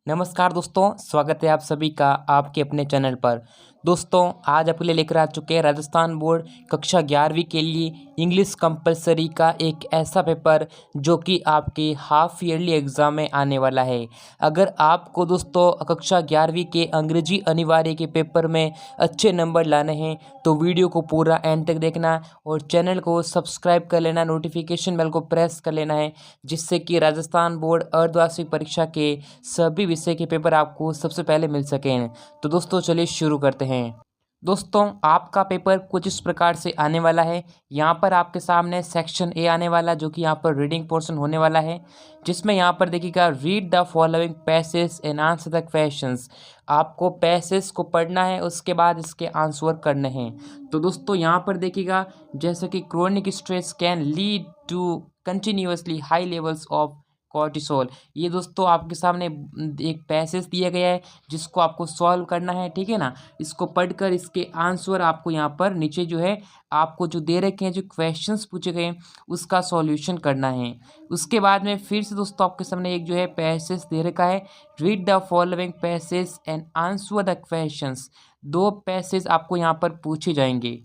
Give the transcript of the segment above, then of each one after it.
नमस्कार दोस्तों, स्वागत है आप सभी का आपके अपने चैनल पर। दोस्तों, आज आपके लिए लेकर आ चुके हैं राजस्थान बोर्ड कक्षा 11वीं के लिए इंग्लिश कंपलसरी का एक ऐसा पेपर जो कि आपके हाफ ईयरली एग्ज़ाम में आने वाला है। अगर आपको दोस्तों कक्षा 11वीं के अंग्रेजी अनिवार्य के पेपर में अच्छे नंबर लाने हैं तो वीडियो को पूरा एंड तक देखना और चैनल को सब्सक्राइब कर लेना, नोटिफिकेशन बेल को प्रेस कर लेना है, जिससे कि राजस्थान बोर्ड अर्धवार्षिक परीक्षा के सभी विषय के पेपर आपको सबसे पहले मिल सकें। तो दोस्तों चलिए शुरू करते हैं। दोस्तों, आपका पेपर कुछ इस प्रकार से आने वाला है। यहाँ पर आपके सामने सेक्शन ए आने वाला, जो कि यहाँ पर रीडिंग पोर्शन होने वाला है, जिसमें यहाँ पर देखिएगा read the following passage and answer the questions. आपको पैसेज को पढ़ना है, उसके बाद इसके आंसर करने हैं। तो दोस्तों यहाँ पर देखिएगा, जैसे कि chronic stress can lead to continuously high levels of cortisol. ये दोस्तों आपके सामने एक पैसेज दिया गया है जिसको आपको सॉल्व करना है, ठीक है ना। इसको पढ़कर इसके आंसर आपको यहाँ पर नीचे जो है आपको जो दे रखे हैं, जो क्वेश्चंस पूछे गए हैं उसका सॉल्यूशन करना है। उसके बाद में फिर से दोस्तों आपके सामने एक जो है पैसेज दे रखा है, read the following passage and answer the questions. दो पैसेज आपको यहाँ पर पूछे जाएंगे।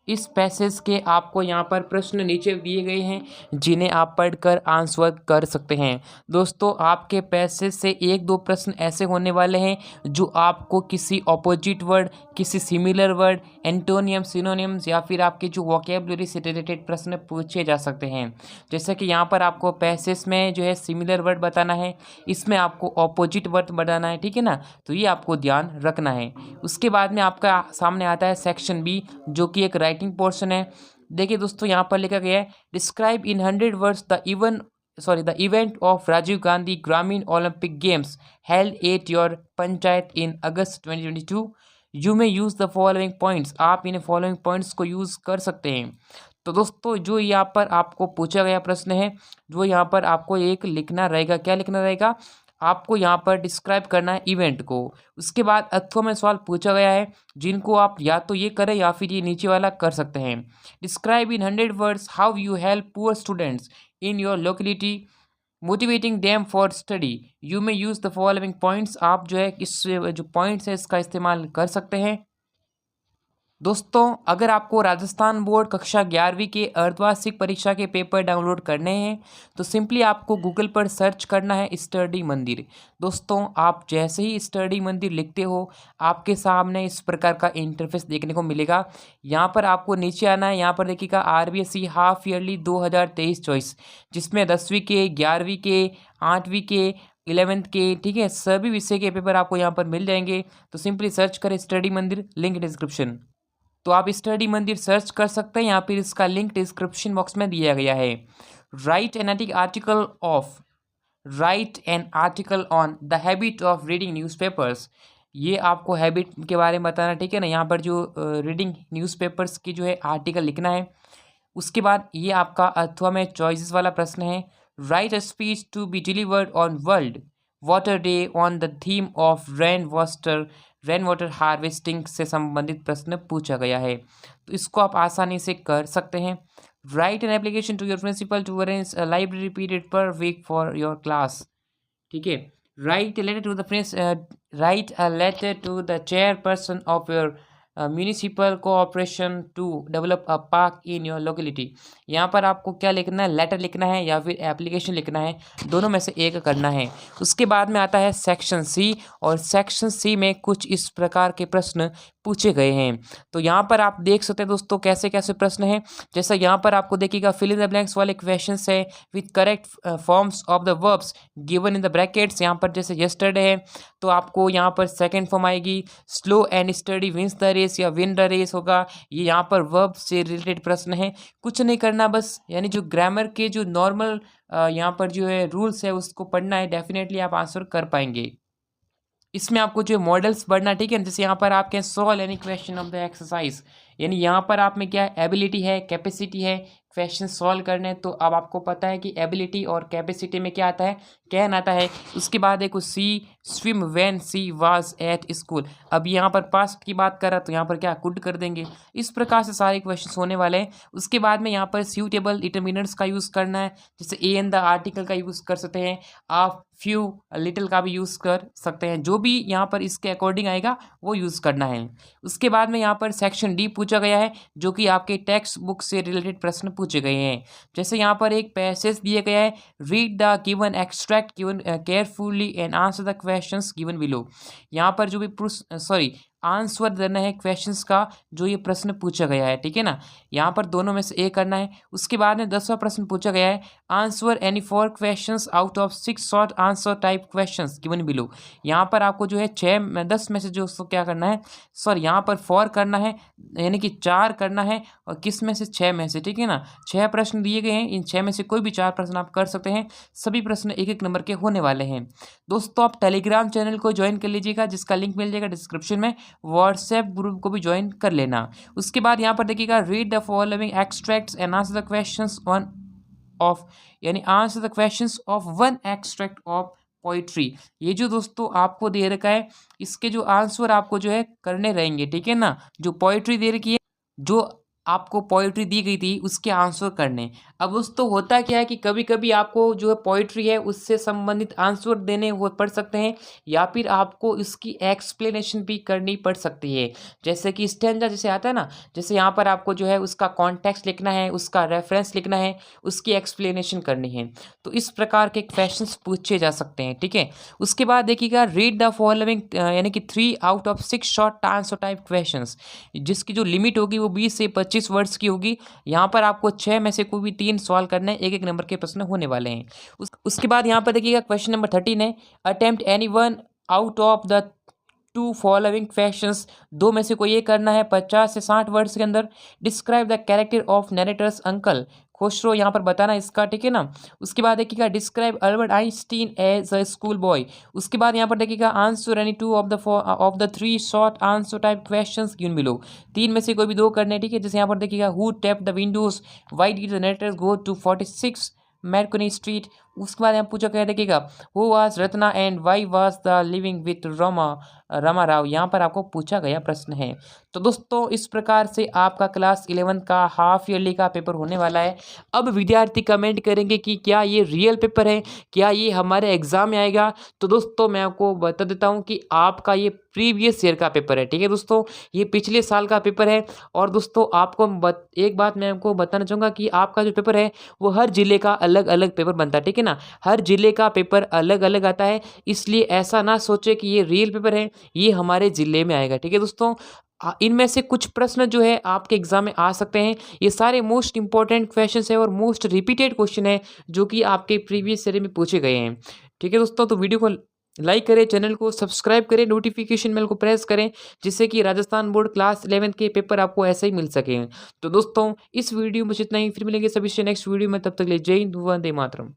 इस पैसेज के आपको यहाँ पर प्रश्न नीचे दिए गए हैं जिन्हें आप पढ़कर आंसर कर सकते हैं। दोस्तों, आपके पैसेज से एक दो प्रश्न ऐसे होने वाले हैं जो आपको किसी ऑपोजिट वर्ड, किसी सिमिलर वर्ड, एंटोनियम, सिनोनिम्स या फिर आपके जो वोकैबुलरी से रिलेटेड प्रश्न पूछे जा सकते हैं। जैसे कि यहाँ पर आपको पैसेज में जो है सिमिलर वर्ड बताना है, इसमें आपको ऑपोजिट वर्ड बताना है, ठीक है ना। तो ये आपको ध्यान रखना है। उसके बाद में आपका सामने आता है सेक्शन बी, जो कि एक राइटिंग पोर्शन है। देखिए दोस्तों, यहाँ पर लिखा गया है, describe in 100 words the event of Rajiv Gandhi Gramin Olympic games held at your panchayat in August 2022। You may use the following points. आप इन फॉलोइंग पॉइंट्स को यूज़ कर सकते हैं। तो दोस्तों, जो यहाँ पर आपको पूछा गया प्रश्न है, जो यहाँ पर आपको एक लिखना रहेगा। क्या लिखना रहेगा? आपको यहाँ पर डिस्क्राइब करना है इवेंट को। उसके बाद अथवा में सवाल पूछा गया है जिनको आप या तो ये करें या फिर ये नीचे वाला कर सकते हैं। Describe in 100 words how you help poor students in your locality motivating them for study. You may use the following points. आप जो है इस जो पॉइंट्स है इसका इस्तेमाल कर सकते हैं। दोस्तों, अगर आपको राजस्थान बोर्ड कक्षा 11वीं के अर्धवार्षिक परीक्षा के पेपर डाउनलोड करने हैं तो सिंपली आपको गूगल पर सर्च करना है स्टडी मंदिर। दोस्तों, आप जैसे ही स्टडी मंदिर लिखते हो आपके सामने इस प्रकार का इंटरफेस देखने को मिलेगा। यहाँ पर आपको नीचे आना है। यहाँ पर देखिएगा RBSE हाफ ईयरली 2023-24, जिसमें 10वीं के, 11वीं के, 8वीं के, 11th के, ठीक है, सभी विषय के पेपर आपको यहाँ पर मिल जाएंगे। तो सिंपली सर्च करें स्टडी मंदिर, लिंक डिस्क्रिप्शन। तो आप स्टडी मंदिर सर्च कर सकते हैं, या फिर इसका लिंक डिस्क्रिप्शन बॉक्स में दिया गया है। Right an article on the habit of reading newspapers. ये आपको हैबिट के बारे में बताना, ठीक है ना। यहाँ पर जो रीडिंग न्यूज़पेपर्स की जो है आर्टिकल लिखना है। उसके बाद ये आपका अथवा में चॉइसेस वाला प्रश्न है। Write a speech to be delivered on World Water Day on the theme of rain water harvesting से संबंधित प्रश्न पूछा गया है। तो इसको आप आसानी से कर सकते हैं। Write an application to your principal to arrange a library period per week for your class, ठीक है। Write a letter to the chairperson of your municipal cooperation to develop a park in your locality. यहाँ पर आपको क्या लिखना है? Letter लिखना है या फिर एप्लीकेशन लिखना है, दोनों में से एक करना है। उसके बाद में आता है सेक्शन सी, और सेक्शन सी में कुछ इस प्रकार के प्रश्न पूछे गए हैं। तो यहाँ पर आप देख सकते हैं दोस्तों कैसे कैसे प्रश्न हैं। जैसा यहाँ पर आपको देखिएगा फिल इन द ब्लैंक्स वाले क्वेश्चन है with correct forms of the verbs given in the brackets. यहाँ पर जैसे यस्टरडे है तो आपको यहाँ पर सेकंड फॉर्म आएगी, slow and study wins the race या विन द रेस होगा। ये यहाँ पर वर्ब से रिलेटेड प्रश्न है। कुछ नहीं करना, बस यानी जो ग्रामर के जो नॉर्मल यहाँ पर जो है रूल्स है उसको पढ़ना है। डेफिनेटली आप आंसर कर पाएंगे। इसमें आपको जो मॉडल्स पढ़ना, ठीक है। जैसे यहाँ पर आप कहें solve any question of the exercise, यानी यहाँ पर आप में क्या है, एबिलिटी है, कैपेसिटी है क्वेश्चन सॉल्व करने। तो अब आपको पता है कि एबिलिटी और कैपेसिटी में क्या आता है, कैन आता है। उसके बाद देखो she swim when she was at school. अब यहाँ पर पास्ट की बात करा तो यहाँ पर क्या कुड कर देंगे। इस प्रकार से सारे क्वेश्चन होने वाले हैं। उसके बाद में यहाँ पर सूटेबल डिटर्मिनेंट्स का यूज़ करना है, जैसे ए एन द आर्टिकल का यूज़ कर सकते हैं, आप फ्यू लिटिल का भी यूज़ कर सकते हैं, जो भी यहाँ पर इसके अकॉर्डिंग आएगा वो यूज़ करना है। उसके बाद में यहाँ पर सेक्शन डी पूछा गया है, जो कि आपके टेक्स्ट बुक से रिलेटेड प्रश्न पूछे गए हैं। जैसे यहाँ पर एक पैसेज दिया गया है, read the given extract given carefully and answer the questions given below. यहाँ पर जो भी आंसर देना है क्वेश्चंस का जो ये प्रश्न पूछा गया है, ठीक है ना। यहाँ पर दोनों में से ए करना है। उसके बाद में 10वां प्रश्न पूछा गया है, answer any 4 questions out of 6 short answer type questions given below. यहाँ पर आपको जो है 10 में से जो उसको क्या करना है, यहाँ पर 4 करना है, यानी कि 4 करना है, और किस में से, 6 में से, ठीक है ना। 6 प्रश्न दिए गए हैं, इन 6 में से कोई भी 4 प्रश्न आप कर सकते हैं। सभी प्रश्न 1-1 नंबर के होने वाले हैं। दोस्तों आप टेलीग्राम चैनल को ज्वाइन कर लीजिएगा, जिसका लिंक मिल जाएगा डिस्क्रिप्शन में। व्हाट्सएप ग्रुप को भी ज्वाइन कर लेना। उसके बाद यहाँ पर देखिएगा, read the following extracts and answer the questions one of, यानी answer the questions of one extract of poetry. ये जो दोस्तों आपको दे रखा है, इसके जो आंसर आपको जो है करने रहेंगे, ठीक है ना। जो पोइट्री दे रखी है, जो आपको पोइट्री दी गई थी, उसके आंसर करने। अब दोस्तों होता क्या है कि कभी कभी आपको जो है पोइट्री है उससे संबंधित आंसर देने वो पड़ सकते हैं, या फिर आपको इसकी एक्सप्लेनेशन भी करनी पड़ सकती है। जैसे कि स्टैंजा जैसे आता है ना, जैसे यहाँ पर आपको जो है उसका कॉन्टेक्स्ट लिखना है, उसका रेफरेंस लिखना है, उसकी एक्सप्लेनेशन करनी है। तो इस प्रकार के क्वेश्चंस पूछे जा सकते हैं, ठीक है। उसके बाद देखिएगा, रीड द फॉलोइंग, यानी कि 3 out of 6 short answer type questions, जिसकी जो लिमिट होगी वो 20 से 25 वर्ड्स की होगी। यहाँ पर आपको 6 में से कोई भी 3 सवाल करने हैं, 1-1 नंबर के प्रश्न होने वाले हैं। उसके बाद यहाँ पर देखिएगा, क्वेश्चन नंबर 13 है, attempt any one out of the 2 following questions. 2 में से कोई ये करना है 50 से 60 वर्ड्स के अंदर। Describe the character of narrator's uncle Khusro, यहाँ पर बताना इसका, ठीक है ना। उसके बाद देखिएगा, describe Albert Einstein as a school boy. उसके बाद यहाँ पर देखिएगा, answer any 2 of the 3 short answer type questions given below. 3 में से कोई भी 2 करने, ठीक है। जैसे यहाँ पर देखिएगा, who tap the windows, why did the narrators go to 46 Marconi street. उसके बाद यहाँ पूछा क्या देखिएगा, who was Ratna and why was the living with Rama Rao. यहाँ पर आपको पूछा गया प्रश्न है। तो दोस्तों इस प्रकार से आपका क्लास 11 का हाफ ईयरली का पेपर होने वाला है। अब विद्यार्थी कमेंट करेंगे कि क्या ये रियल पेपर है, क्या ये हमारे एग्जाम में आएगा। तो दोस्तों मैं आपको बता देता हूँ कि आपका ये प्रीवियस ईयर का पेपर है, ठीक है दोस्तों, ये पिछले साल का पेपर है। और दोस्तों आपको एक बात मैं आपको बताना चाहूँगा कि आपका जो पेपर है वो हर जिले का अलग अलग पेपर बनता है, ठीक है ना। हर जिले का पेपर अलग अलग आता है, इसलिए ऐसा ना सोचे कि ये रियल पेपर है, ये हमारे जिले में आएगा, ठीक है दोस्तों। इनमें से कुछ प्रश्न जो है आपके एग्जाम में आ सकते हैं। ये सारे मोस्ट इंपॉर्टेंट क्वेश्चन है और मोस्ट रिपीटेड क्वेश्चन है, जो कि आपके प्रीवियस ईयर में पूछे गए हैं, ठीक है दोस्तों। तो वीडियो को लाइक करें, चैनल को सब्सक्राइब करें, नोटिफिकेशन बेल को प्रेस करें, जिससे कि राजस्थान बोर्ड क्लास 11 के पेपर आपको ऐसे ही मिल सके। तो दोस्तों इस वीडियो में इतना ही, फिर मिलेंगे सभी से नेक्स्ट वीडियो में, तब तक ले जय हिंद, वंदे मातरम।